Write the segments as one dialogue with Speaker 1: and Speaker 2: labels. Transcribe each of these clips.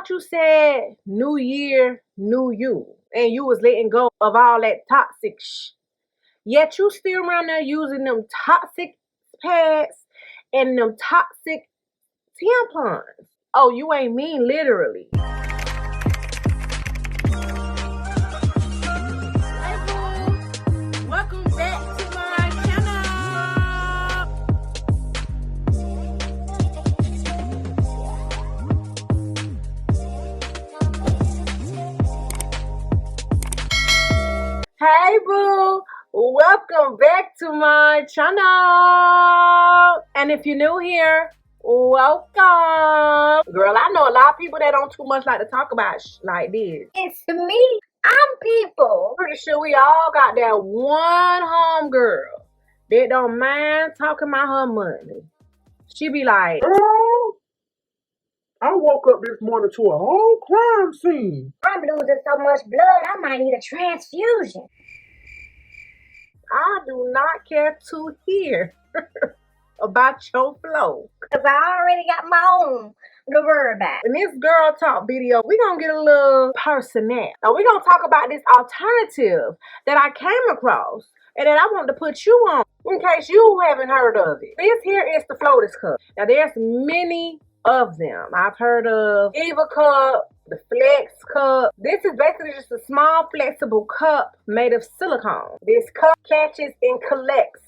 Speaker 1: thought you said new year, new you, and you was letting go of all that toxic Yet you still around there using them toxic pads and them toxic tampons. Oh, you ain't mean literally. Hey boo, welcome back to my channel. Hey boo, welcome back to my channel. And if you're new here, welcome. Girl, I know a lot of people that don't too much like to talk about like this.
Speaker 2: It's me. I'm people.
Speaker 1: Pretty sure we all got that one home girl that don't mind talking about her money. She be like,
Speaker 3: Girl, I woke up this morning to a whole crime scene.
Speaker 2: I'm losing so much blood, I might need a transfusion.
Speaker 1: I do not care to hear about your flow.
Speaker 2: Because I already got my own to worry about.
Speaker 1: In this girl talk video, we gonna get a little personal. Now we gonna talk about this alternative that I came across and that I want to put you on in case you haven't heard of it. This here is the Floatus Cup. Now there's many of them. I've heard of Eva Cup, the Flex Cup. This is basically just a small flexible cup made of silicone. This cup catches and collects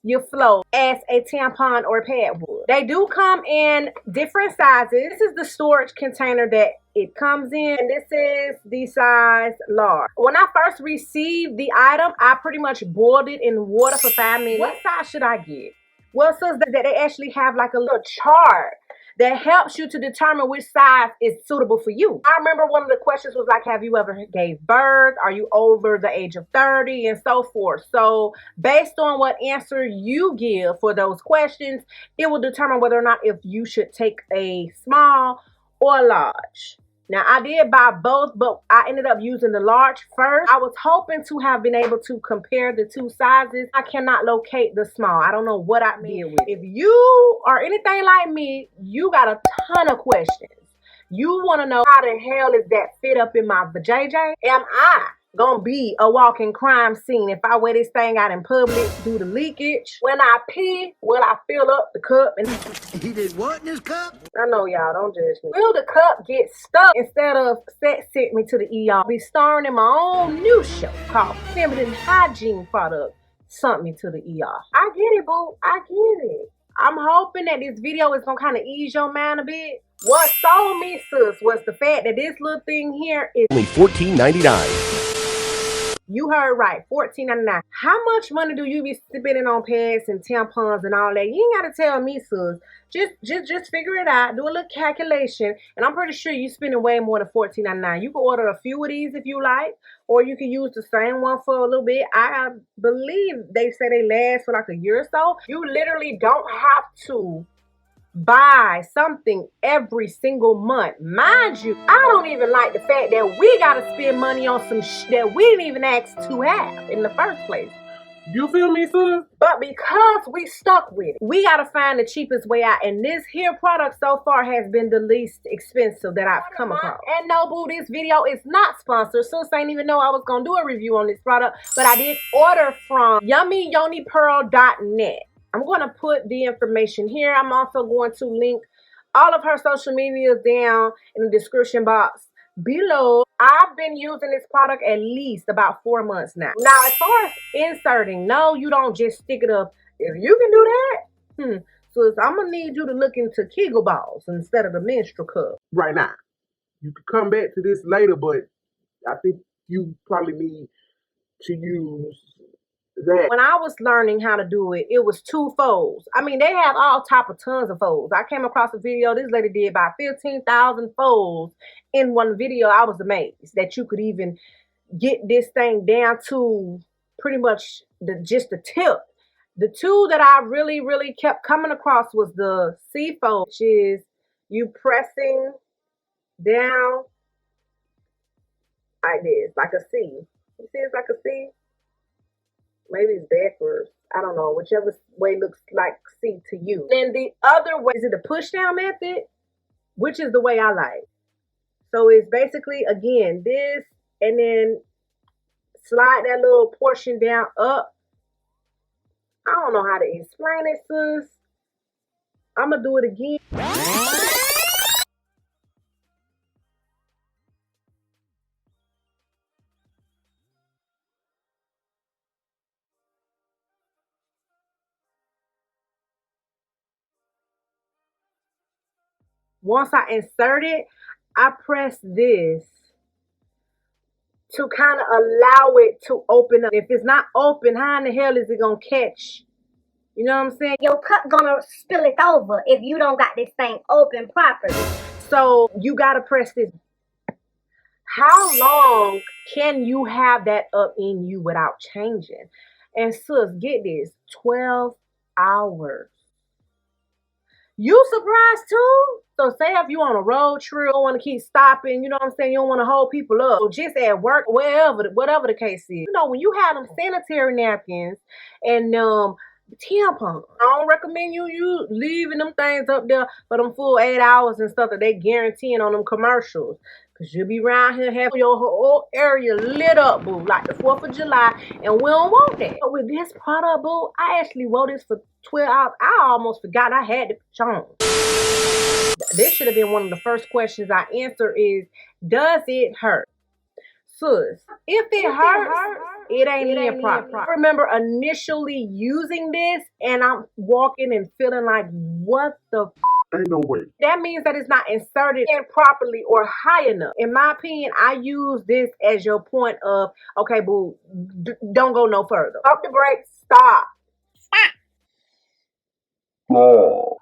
Speaker 1: your flow as a tampon or pad would. They do come in different sizes. This is the storage container that it comes in, and this is the size large. When I first received the item, I pretty much boiled it in water for 5 minutes. What size should I get? Well, it says that they actually have like a little chart that helps you to determine which size is suitable for you. I remember one of the questions was like, have you ever gave birth? Are you over the age of 30? And so forth. So based on what answer you give for those questions, it will determine whether or not if you should take a small or large. Now, I did buy both, but I ended up using the large first. I was hoping to have been able to compare the two sizes. I cannot locate the small. I don't know what I did with it. If you are anything like me, you got a ton of questions. You want to know how the hell is that fit up in my vajayjay? Am I gonna be a walking crime scene if I wear this thing out in public due to leakage? When I pee, will I fill up the cup? And
Speaker 4: he did what in his cup?
Speaker 1: I know y'all, don't judge me. Will the cup get stuck? Instead of sex sent me to the ER, I'll be starring in my own new show called Feminine Hygiene Product sent me to the ER. I get it, boo. I get it. I'm hoping that this video is gonna kind of ease your mind a bit. What sold me, sis, was the fact that this little thing here is
Speaker 4: only $14.99.
Speaker 1: You heard right, $14.99. How much money do you be spending on pads and tampons and all that? You ain't gotta tell me, sis. Just figure it out. Do a little calculation, and I'm pretty sure you're spending way more than $14.99. You can order a few of these if you like, or you can use the same one for a little bit. I believe they say they last for like a year or so. You literally don't have to buy something every single month. Mind you, I don't even like the fact that we gotta spend money on some that we didn't even ask to have in the first place.
Speaker 3: You feel me, sis?
Speaker 1: But because we stuck with it, we gotta find the cheapest way out. And this here product so far has been the least expensive that I've come across. And no, boo, this video is not sponsored. Sis ain't even know I was gonna do a review on this product, but I did order from yummyyonipearl.net. I'm going to put the information here. I'm also going to link all of her social medias down in the description box below. I've been using this product at least about 4 months now. Now, as far as inserting, no, you don't just stick it up. If you can do that, so I'm going to need you to look into Kegel balls instead of the menstrual cup.
Speaker 3: Right now. You can come back to this later, but I think you probably need to use that.
Speaker 1: When I was learning how to do it, it was 2 folds. I mean, they have all type of tons of folds. I came across a video, this lady did about 15,000 folds in one video. I was amazed that you could even get this thing down to pretty much just the tip. The 2 that I really kept coming across was the C fold, which is you pressing down like this, like a C. You see it's like a C? Maybe it's backwards. I don't know. Whichever way looks like C to you. Then the other way is it the push down method, which is the way I like. So it's basically, again, this, and then slide that little portion down up. I don't know how to explain it, sis. I'm going to do it again. Once I insert it, I press this to kind of allow it to open up. If it's not open, how in the hell is it going to catch? You know what I'm saying?
Speaker 2: Your cup gonna spill it over if you don't got this thing open properly.
Speaker 1: So you got to press this. How long can you have that up in you without changing? And sis, get this, 12 hours. You surprised too? So say if you on a road trip, you don't want to keep stopping, you know what I'm saying? You don't want to hold people up. So just at work, whatever the case is. You know, when you have them sanitary napkins and tampons, I don't recommend you leaving them things up there for them full 8 hours and stuff that they guaranteeing on them commercials. Cause you'll be around here having your whole area lit up, boo, like the 4th of July, and we don't want that. But with this product, boo, I actually wore this for 12 hours. I almost forgot I had to put on. This should have been one of the first questions I answer is, does it hurt? Sis, if it hurts, it ain't even proper. I remember initially using this and I'm walking and feeling like, what the
Speaker 3: Ain't no way.
Speaker 1: that means that it's not inserted in properly or high enough. In my opinion, I use this as your point of, okay, boo, don't go no further. Up the brakes, stop.
Speaker 3: Oh.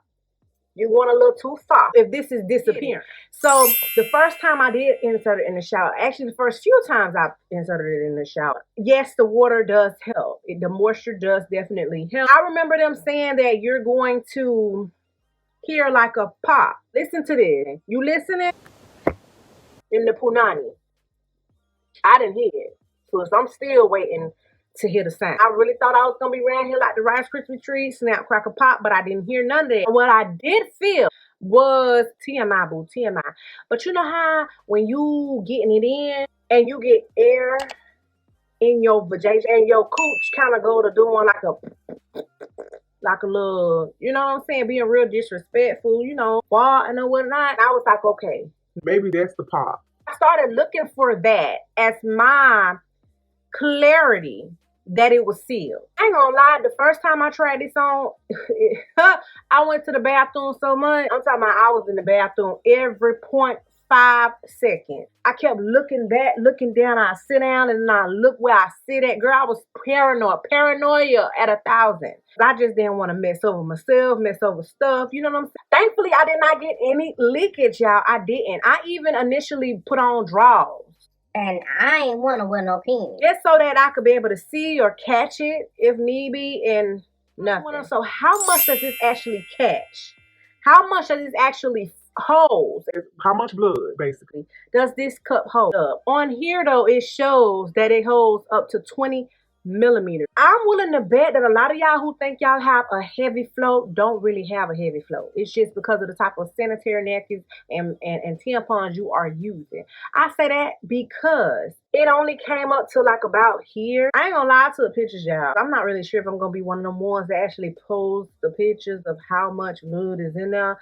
Speaker 1: You went a little too far if this is disappearing. So the first time I did insert it in the shower, actually the first few times I inserted it in the shower, yes, the water does help. The moisture does definitely help. I remember them saying that you're going to hear like a pop. Listen to this. You listening? In the punani. I didn't hear it. So I'm still waiting to hear the sound. I really thought I was gonna be around here like the Rice Krispie treat, snap, crackle, pop, but I didn't hear none of that. What I did feel was TMI, boo, TMI. But you know how when you getting it in and you get air in your vajayjay and your cooch kind of go to doing like a little, you know what I'm saying, being real disrespectful, you know, farting or whatnot. I was like, okay.
Speaker 3: Maybe that's the pop.
Speaker 1: I started looking for that as my clarity that it was sealed. I ain't gonna lie, the first time I tried this on, I went to the bathroom so much. I'm talking about I was in the bathroom every 0.5 seconds. I kept looking back, looking down. I sit down and I look where I sit at. Girl, I was paranoia at 1,000. I just didn't want to mess over myself, mess over stuff. You know what I'm saying? Thankfully, I did not get any leakage, y'all. I didn't. I even initially put on drawers.
Speaker 2: And I ain't wanna wear no panties.
Speaker 1: Just so that I could be able to see or catch it if need be, and nothing. So how much does this actually catch? How much does this actually hold?
Speaker 3: How much blood, basically,
Speaker 1: does this cup hold up? On here, though, it shows that it holds up to 20 millimeters. I'm willing to bet that a lot of y'all who think y'all have a heavy flow don't really have a heavy flow. It's just because of the type of sanitary napkins and tampons you are using. I say that because it only came up to like about here. I ain't gonna lie to the pictures, y'all. I'm not really sure if I'm gonna be one of them ones that actually post the pictures of how much blood is in there.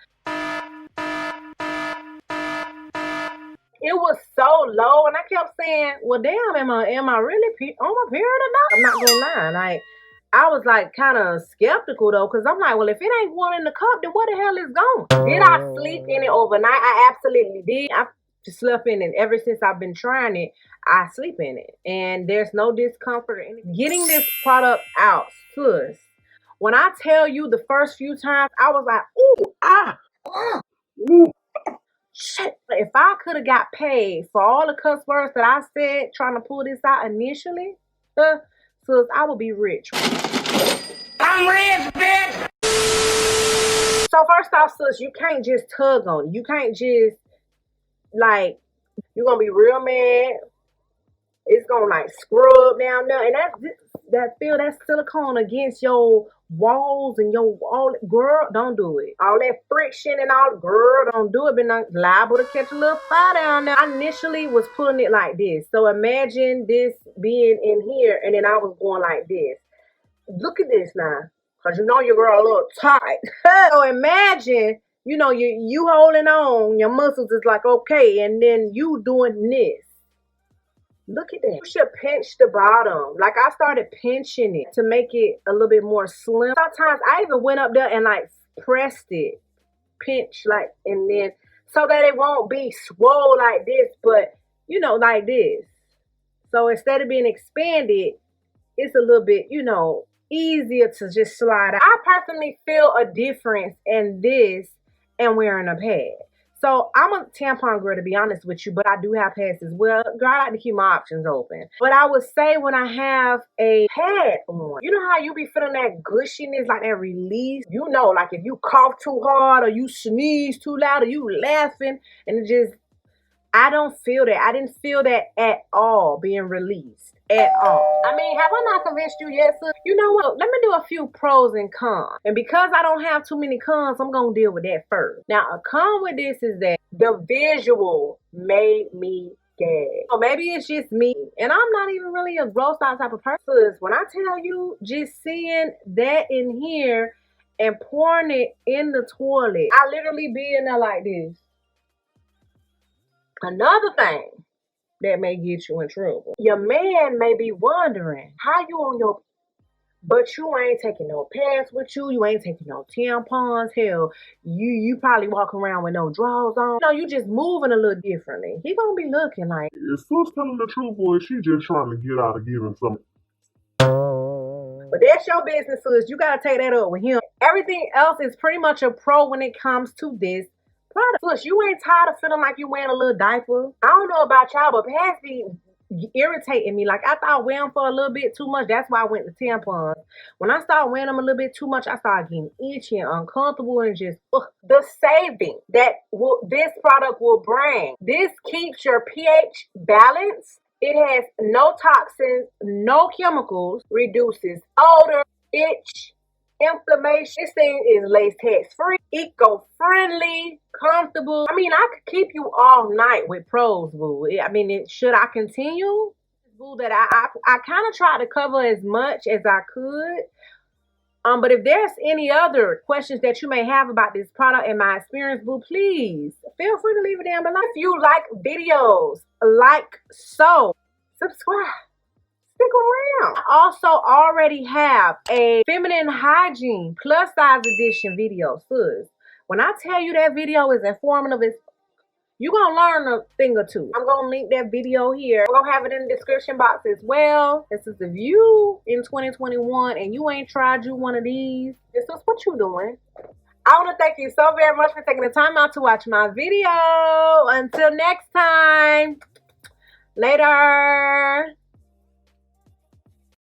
Speaker 1: It was so low, and I kept saying, well, damn, am I really on my period or not? I'm not gonna lie. Like, I was like kind of skeptical though, because I'm like, well, if it ain't one in the cup, then what the hell is going? Did I sleep in it overnight? I absolutely did. I slept in it ever since I've been trying it. I sleep in it, and there's no discomfort or anything. Getting this product out, sis. When I tell you the first few times, I was like, ooh, ooh. Shit, if I could have got paid for all the cuss words that I said trying to pull this out initially, sis, I would be rich.
Speaker 4: I'm rich, bitch!
Speaker 1: So first off, sis, you can't just tug on it. You can't just, like, you're going to be real mad. It's going to, like, scrub down there. And that silicone against your walls and your all, girl, don't do it. All that friction and all, girl, don't do it. Been liable to catch a little fire down there. I initially was pulling it like this. So imagine this being in here, and then I was going like this. Look at this now, cause you know your girl a little tight. So imagine, you holding on, your muscles is like okay, and then you doing this. Look at that. You should pinch the bottom. Like I started pinching it to make it a little bit more slim. Sometimes I even went up there and like pressed it, pinch like, and then so that it won't be swole like this, but like this. So instead of being expanded, it's a little bit, easier to just slide out. I personally feel a difference in this and wearing a pad. So I'm a tampon girl, to be honest with you, but I do have pads as well. Girl, I like to keep my options open. But I would say when I have a pad on, you know how you be feeling that gushiness, like that release? Like if you cough too hard or you sneeze too loud or you laughing and it just, I don't feel that. I didn't feel that at all being released. At all. I mean, have I not convinced you yet, sis? You know what? Let me do a few pros and cons. And because I don't have too many cons, I'm going to deal with that first. Now, a con with this is that the visual made me gag. So maybe it's just me. And I'm not even really a gross out type of person. When I tell you, just seeing that in here and pouring it in the toilet, I literally be in there like this. Another thing that may get you in trouble. Your man may be wondering how you on your, but you ain't taking no pads with you. You ain't taking no tampons. Hell, you probably walking around with no drawers on. You just moving a little differently. He gonna be looking like,
Speaker 3: Is Sus telling the truth, or is she just trying to get out of giving some?
Speaker 1: but that's your business, sis. You gotta take that up with him. Everything else is pretty much a pro when it comes to this product. Plus, you ain't tired of feeling like you wearing a little diaper. I don't know about y'all, but pads be irritating me. Like, I thought wearing them for a little bit too much. That's why I went to tampons. When I started wearing them a little bit too much, I started getting itchy and uncomfortable and just, the saving that this product will bring. This keeps your pH balanced. It has no toxins, no chemicals, reduces odor, itch, inflammation. This thing is latex free, eco friendly, comfortable. I mean, I could keep you all night with pros, boo. I mean, should I continue? Boo, that I kind of tried to cover as much as I could. But if there's any other questions that you may have about this product and my experience, boo, please feel free to leave it down below. If you like videos, subscribe. Stick around. I also already have a feminine hygiene plus size edition video, sis. When I tell you that video is informative, you're going to learn a thing or two. I'm going to link that video here. I'm going to have it in the description box as well. This is the view in 2021, and you ain't tried you one of these. This is what you doing. I want to thank you so very much for taking the time out to watch my video. Until next time. Later.